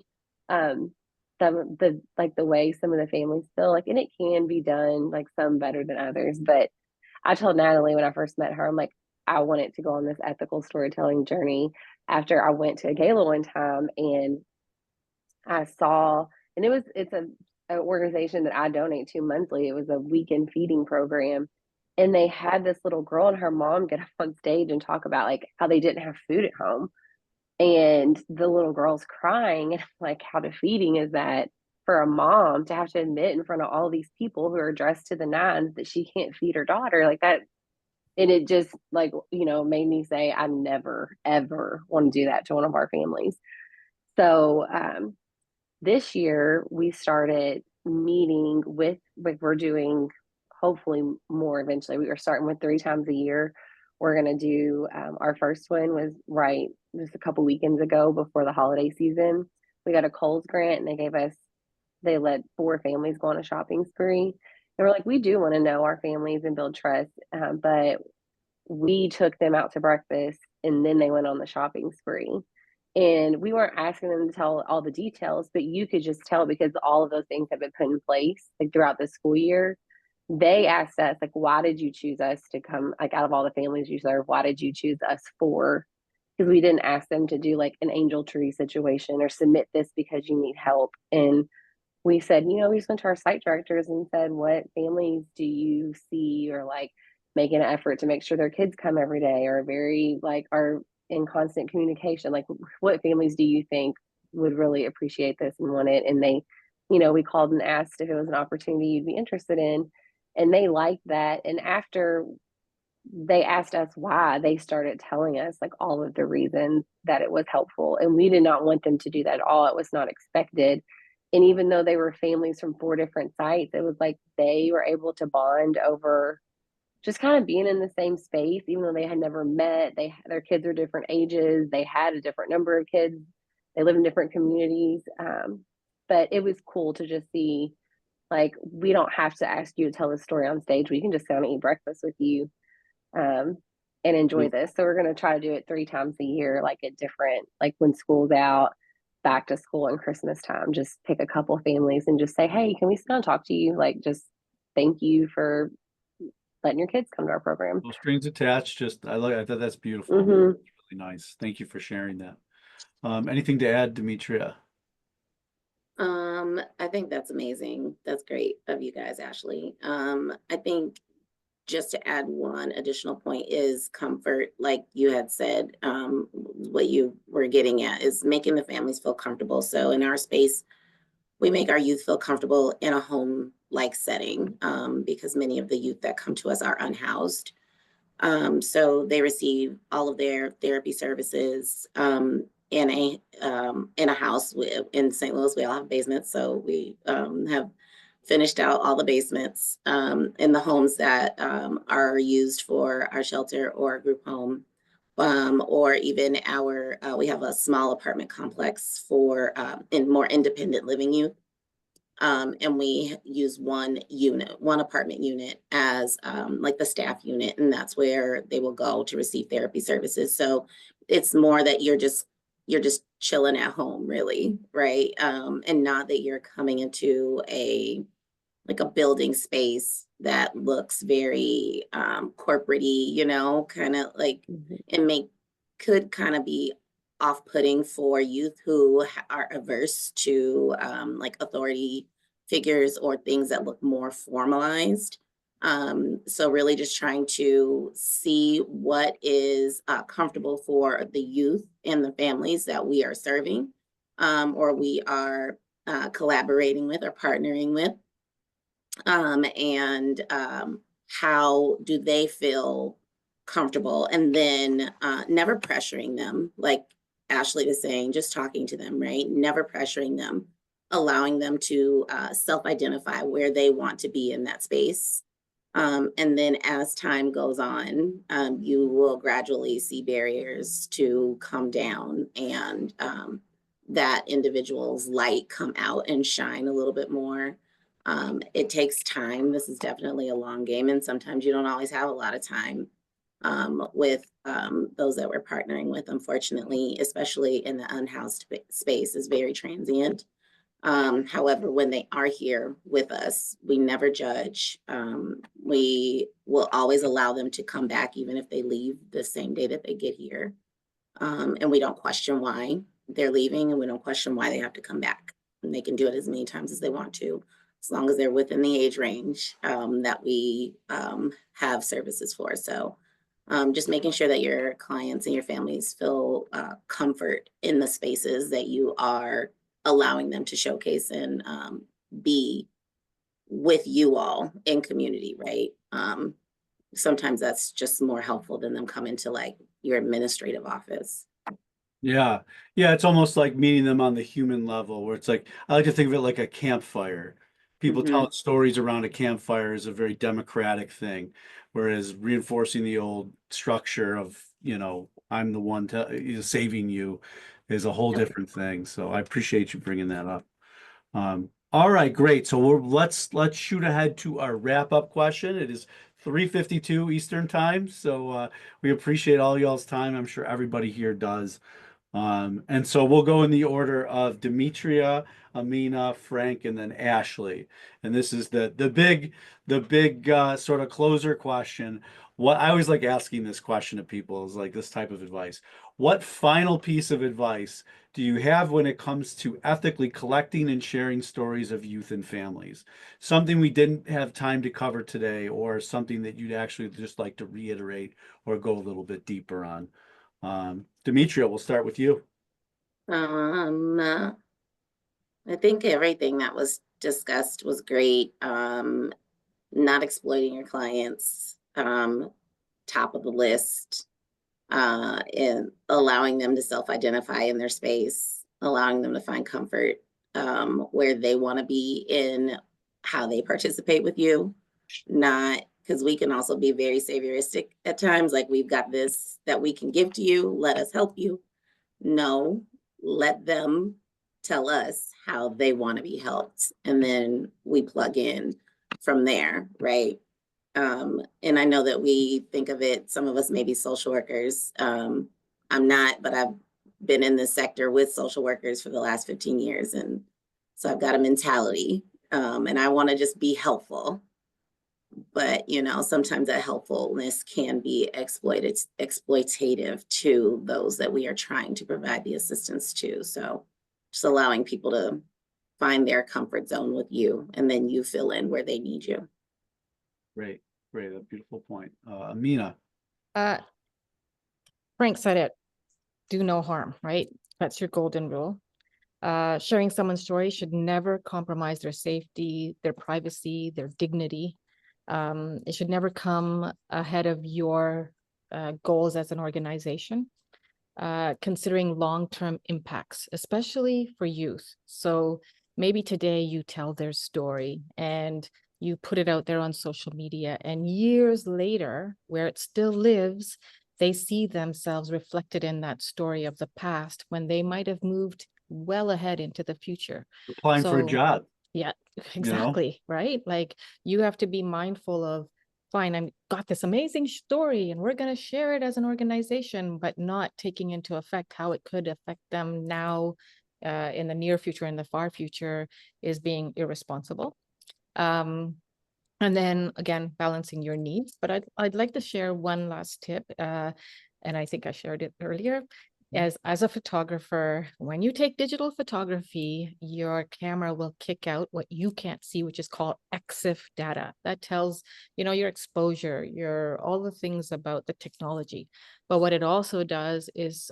some of the way some of the families feel like, and it can be done like some better than others. But I told Natalie when I first met her, I'm like, I wanted to go on this ethical storytelling journey after I went to a gala one time and I saw, and it's an organization that I donate to monthly. It was a weekend feeding program. And they had this little girl and her mom get up on stage and talk about like how they didn't have food at home. And the little girl's crying and like, how defeating is that for a mom to have to admit in front of all these people who are dressed to the nines that she can't feed her daughter like that. And it just like, you know, made me say, I never, ever want to do that to one of our families. So this year we started meeting with, like we're doing hopefully more eventually. We were starting with 3 times a year. We're going to do our first one was right just a couple weekends ago before the holiday season. We got a Kohl's grant and they let 4 families go on a shopping spree. And we're like, we do want to know our families and build trust. But we took them out to breakfast and then they went on the shopping spree. And we weren't asking them to tell all the details, but you could just tell because all of those things have been put in place like throughout the school year. They asked us, like, why did you choose us to come, like, out of all the families you serve, why did you choose us for? Because we didn't ask them to do like an angel tree situation or submit this because you need help. And we said, you know, we just went to our site directors and said, what families do you see or like making an effort to make sure their kids come every day or very like are in constant communication? Like, what families do you think would really appreciate this and want it? And they, you know, we called and asked if it was an opportunity you'd be interested in. And they liked that. And after they asked us why, they started telling us like all of the reasons that it was helpful. And we did not want them to do that at all. It was not expected. And even though they were families from 4 different sites, it was like they were able to bond over just kind of being in the same space, even though they had never met. Their kids are different ages. They had a different number of kids. They live in different communities. But it was cool to just see, like, we don't have to ask you to tell a story on stage. We can just sit and eat breakfast with you and enjoy this. So we're going to try to do it 3 times a year, like at different, like when school's out, back to school and Christmas time. Just pick a couple families and just say, hey, can we sit down and talk to you? Like, just thank you for letting your kids come to our program. No strings attached. I thought that's beautiful. Mhm. It's really nice. Thank you for sharing that. Anything to add, Demetria? I think that's amazing. That's great of you guys, Ashley. I think just to add one additional point is comfort. Like you had said, what you were getting at is making the families feel comfortable. So in our space, we make our youth feel comfortable in a home-like setting because many of the youth that come to us are unhoused. So they receive all of their therapy services in a house. In St. Louis, we all have basements, so we have finished out all the basements in the homes that are used for our shelter or group home or even we have a small apartment complex for in more independent living youth. And we use one apartment unit as like the staff unit, and that's where they will go to receive therapy services. So it's more that you're just chilling at home, really, right? And not that you're coming into a building space that looks very corporate-y, kind of like, and could kind of be off-putting for youth who are averse to like authority figures or things that look more formalized. So really just trying to see what is comfortable for the youth and the families that we are serving, or we are collaborating with or partnering with. And how do they feel comfortable, and then never pressuring them, like Ashley was saying, just talking to them, right? Never pressuring them, allowing them to self-identify where they want to be in that space. And then as time goes on, you will gradually see barriers to come down, and that individual's light come out and shine a little bit more. It takes time. This is definitely a long game, and sometimes you don't always have a lot of time with those that we're partnering with, unfortunately, especially in the unhoused space, is very transient. However, when they are here with us, we never judge. We will always allow them to come back, even if they leave the same day that they get here. And we don't question why they're leaving, and we don't question why they have to come back. And they can do it as many times as they want to, as long as they're within the age range that we have services for. So just making sure that your clients and your families feel comfort in the spaces that you are allowing them to showcase and be with you all in community, right? Sometimes that's just more helpful than them coming to like your administrative office. Yeah. Yeah. It's almost like meeting them on the human level, where it's like, I like to think of it like a campfire. People telling stories around a campfire is a very democratic thing, whereas reinforcing the old structure of, I'm the one saving you is a whole different thing. So I appreciate you bringing that up. All right, great. So let's shoot ahead to our wrap-up question. It is 3:52 Eastern time. So we appreciate all y'all's time. I'm sure everybody here does. And so we'll go in the order of Demetria, Amina, Frank, and then Ashley. And this is the big sort of closer question. What I always like asking this question to people is like this type of advice. What final piece of advice do you have when it comes to ethically collecting and sharing stories of youth and families? Something we didn't have time to cover today, or something that you'd actually just like to reiterate or go a little bit deeper on. Demetria, we'll start with you. I think everything that was discussed was great. Not exploiting your clients, top of the list, and allowing them to self-identify in their space, allowing them to find comfort where they want to be in how they participate with you. Not because we can also be very savioristic at times, like we've got this that we can give to you, let us help you. No, let them tell us how they want to be helped, and then we plug in from there, right? And I know that we think of it, some of us may be social workers. I'm not, but I've been in this sector with social workers for the last 15 years. And so I've got a mentality, and I want to just be helpful. But, sometimes that helpfulness can be exploitative to those that we are trying to provide the assistance to. So just allowing people to find their comfort zone with you, and then you fill in where they need you. Great. A beautiful point. Amina. Frank said it, do no harm, right? That's your golden rule. Sharing someone's story should never compromise their safety, their privacy, their dignity. It should never come ahead of your goals as an organization, considering long-term impacts, especially for youth. So maybe today you tell their story and you put it out there on social media, and years later, where it still lives, they see themselves reflected in that story of the past when they might have moved well ahead into the future. Applying for a So, job. yeah, know? exactly, right? Like you have to be mindful of, fine, I've got this amazing story and we're going to share it as an organization, but not taking into effect how it could affect them now, in the near future, in the far future, is being irresponsible. And then again, balancing your needs. But I'd like to share one last tip, and I think I shared it earlier. As a photographer, when you take digital photography, your camera will kick out what you can't see, which is called EXIF data. That tells, your exposure, your all the things about the technology. But what it also does is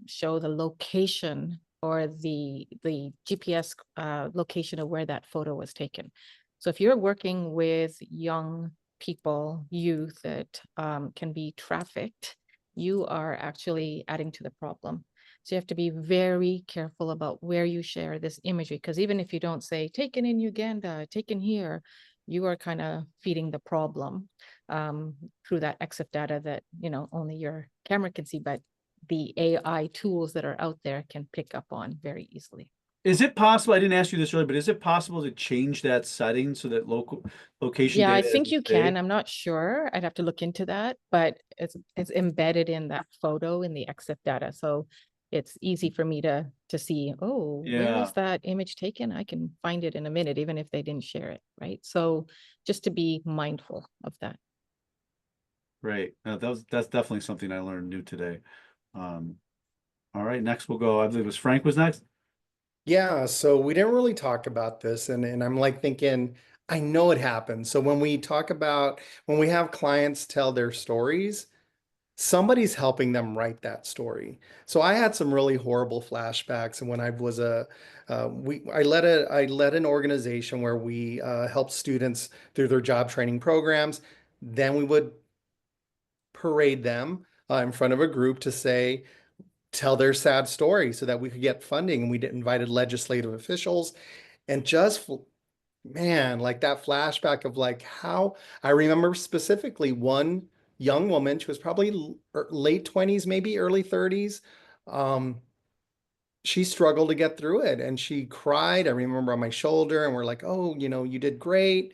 show the location or the GPS location of where that photo was taken. So if you're working with young people, youth that can be trafficked, you are actually adding to the problem. So you have to be very careful about where you share this imagery, because even if you don't say taken in Uganda, taken here, you are kind of feeding the problem through that EXIF data that only your camera can see, but the AI tools that are out there can pick up on very easily. Is it possible, I didn't ask you this earlier, but is it possible to change that setting so that location Yeah, I data think isn't you can. saved? I'm not sure. I'd have to look into that, but it's embedded in that photo in the EXIF data. So it's easy for me to see, oh, where Yeah, was that image taken? I can find it in a minute, even if they didn't share it, right? So just to be mindful of that. great. That's definitely something I learned new today. All right, next we'll go, I believe it was Frank was next. Yeah, so we didn't really talk about this, and I'm like thinking, I know it happens. So when we talk about when we have clients tell their stories, somebody's helping them write that story. So I had some really horrible flashbacks, and when I was I led an organization where we helped students through their job training programs. Then we would parade them in front of a group to say, tell their sad story so that we could get funding. And we invited legislative officials and just, man, like that flashback of like how I remember specifically one young woman, she was probably late 20s, maybe early 30s. She struggled to get through it and she cried. I remember on my shoulder and we're like, oh, you did great.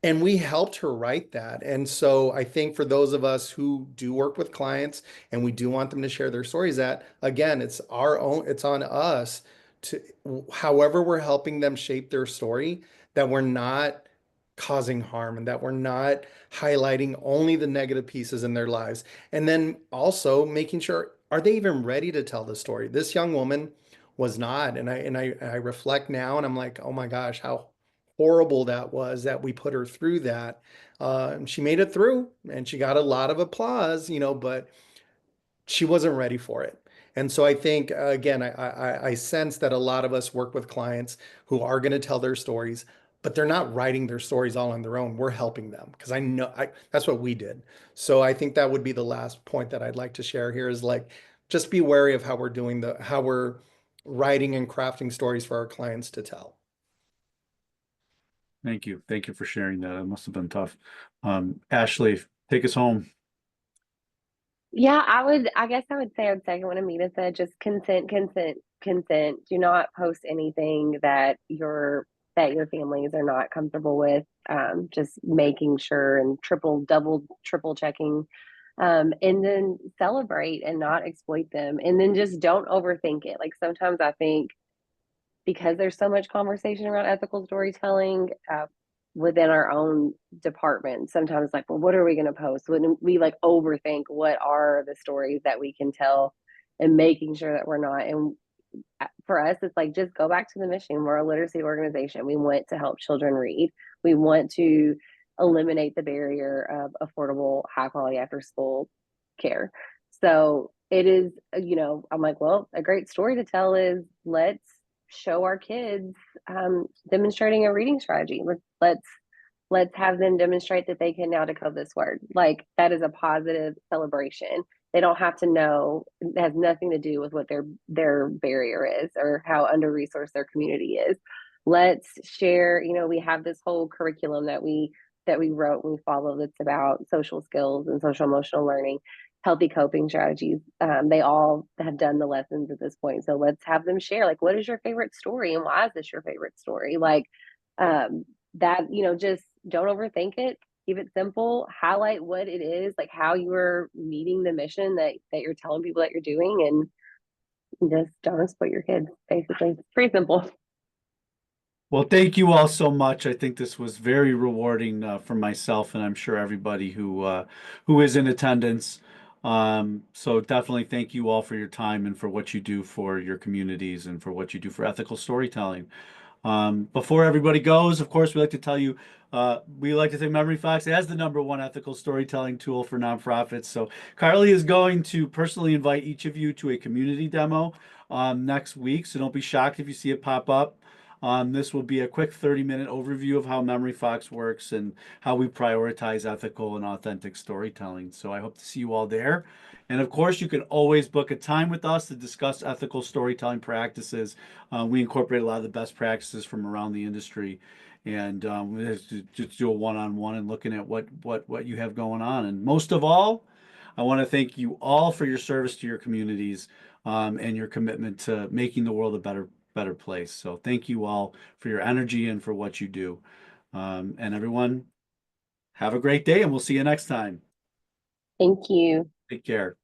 And we helped her write that. And so I think for those of us who do work with clients and we do want them to share their stories, that again, it's on us to, however we're helping them shape their story, that we're not causing harm and that we're not highlighting only the negative pieces in their lives. And then also making sure, are they even ready to tell the story? This young woman was not. And I reflect now and I'm like, oh my gosh, how horrible that was that we put her through that. She made it through and she got a lot of applause, but she wasn't ready for it. And so I think, again, I sense that a lot of us work with clients who are going to tell their stories, but they're not writing their stories all on their own. We're helping them because I know that's what we did. So I think that would be the last point that I'd like to share here is like, just be wary of how we're writing and crafting stories for our clients to tell. Thank you. Thank you for sharing that. It must have been tough. Ashley, take us home. Yeah, I guess I would say I'd second what Amina said, just consent, consent, consent. Do not post anything that your families are not comfortable with. Just making sure and double, triple checking. And then celebrate and not exploit them. And then just don't overthink it. Like sometimes I think because there's so much conversation around ethical storytelling, within our own department, sometimes like, well, what are we going to post? When we like overthink what are the stories that we can tell and making sure that we're not. And for us, it's like, just go back to the mission. We're a literacy organization. We want to help children read. We want to eliminate the barrier of affordable, high quality after school care. So it is, I'm like, well, a great story to tell is let's show our kids demonstrating a reading strategy. Let's have them demonstrate that they can now decode this word. Like that is a positive celebration. They don't have to know. It has nothing to do with what their barrier is or how under-resourced their community is. Let's share. We have this whole curriculum that we wrote and we follow that's about social skills and social emotional learning. healthy coping strategies. They all have done the lessons at this point. So let's have them share, like, what is your favorite story and why is this your favorite story? Like, that, just don't overthink it. Keep it simple, highlight what it is, like how you are meeting the mission that you're telling people that you're doing, and just don't exploit your kids. Basically, it's pretty simple. Well, thank you all so much. I think this was very rewarding for myself, and I'm sure everybody who is in attendance. So definitely thank you all for your time and for what you do for your communities and for what you do for ethical storytelling. Before everybody goes, of course, we like to tell you, we like to think MemoryFox as the #1 ethical storytelling tool for nonprofits. So Carly is going to personally invite each of you to a community demo next week. So don't be shocked if you see it pop up. This will be a quick 30-minute overview of how MemoryFox works and how we prioritize ethical and authentic storytelling. So I hope to see you all there. And of course, you can always book a time with us to discuss ethical storytelling practices. We incorporate a lot of the best practices from around the industry, and just do a one-on-one and looking at what you have going on. And most of all, I want to thank you all for your service to your communities and your commitment to making the world a better place. So thank you all for your energy and for what you do. And everyone, have a great day, and we'll see you next time. Thank you. Take care.